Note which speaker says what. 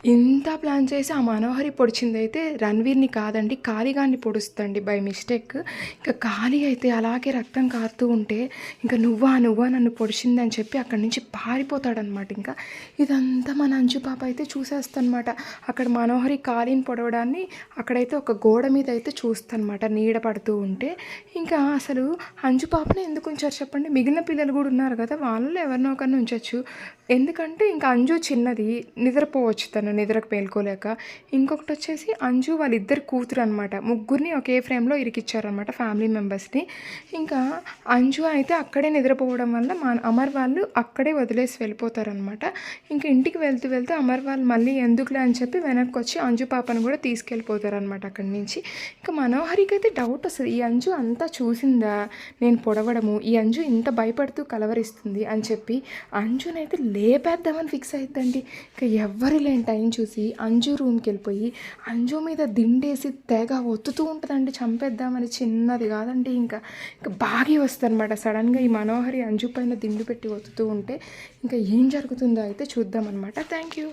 Speaker 1: ఇంత ప్లాన్ చేసి ఆ మనోహరి పొడిచిందైతే రణవీర్‌ని కాదండి, కాళీగాడిని పొడుస్తదండి బై మిస్టేక్. ఇంక కాళీ అయితే అలాగే రక్తం కారుతూ ఉంటే, ఇంక నువ్వా నన్ను పొడిచిందని చెప్పి అక్కడి నుంచి పారిపోతాడనమాట ఇంకా. ఇదంతా మన అంజు పాప అయితే చూసేస్తనమాట. అక్కడ మనోహరి కాళీని పొడవడాన్ని అక్కడైతే ఒక గోడ మీద అయితే చూస్తనమాట నీడ పడుతూ ఉంటే. ఇంకా అసలు అంజు పాపనే ఎందుకు ఉంచారు చెప్పండి? మిగిలిన పిల్లలు కూడా ఉన్నారు కదా! వాళ్ళలో ఎవరినో ఒకరిని ఉంచొచ్చు. ఎందుకంటే ఇంకా అంజు చిన్నది, నిద్రపోవచ్చు తను నిద్రకు మేలుకోలేక. ఇంకొకటొచ్చేసి అంజు వాళ్ళిద్దరి కూతురనమాట. ముగ్గురిని ఒకే ఫ్రేమ్‌లో ఇరికిచ్చారనమాట ఫ్యామిలీ మెంబర్స్‌ని. ఇంకా అంజు అయితే అక్కడే నిద్రపోవడం వల్ల అమర్ వాళ్ళు అక్కడే వదిలేసి వెళ్ళిపోతారనమాట. ఇంక ఇంటికి వెళ్తూ అమర్ వాళ్ళు మళ్ళీ ఎందుకులే అని చెప్పి వెనక్కొచ్చి అంజు పాపను కూడా తీసుకెళ్ళిపోతారనమాట అక్కడి నుంచి. ఇక మనోహరికైతే డౌటొస్తది. ఈ అంజు అంతా చూసిందా నేను పొడవడము? ఈ అంజు ఇంత భయపడుతూ కలవరిస్తుంది అని చెప్పి అంజునైతే లేపేద్దామని ఫిక్స్ అయిద్దండి. ఇక ఎవ్వరు లేని టైం చూసి అంజు రూమ్‌కెళ్ళిపోయి అంజు మీద దిండేసి తెగ ఒత్తుతూ ఉంటదండి చంపేద్దామని. చిన్నది కాదండి ఇంకా. ఇంక బాగా వస్తదనమాట. సడన్‌గా ఈ మనోహరి అంజు పైన దిండు పెట్టి ఒత్తుతూ ఉంటే ఇంకా ఏం జరుగుతుందో అయితే చూద్దామనమాట. Thank you.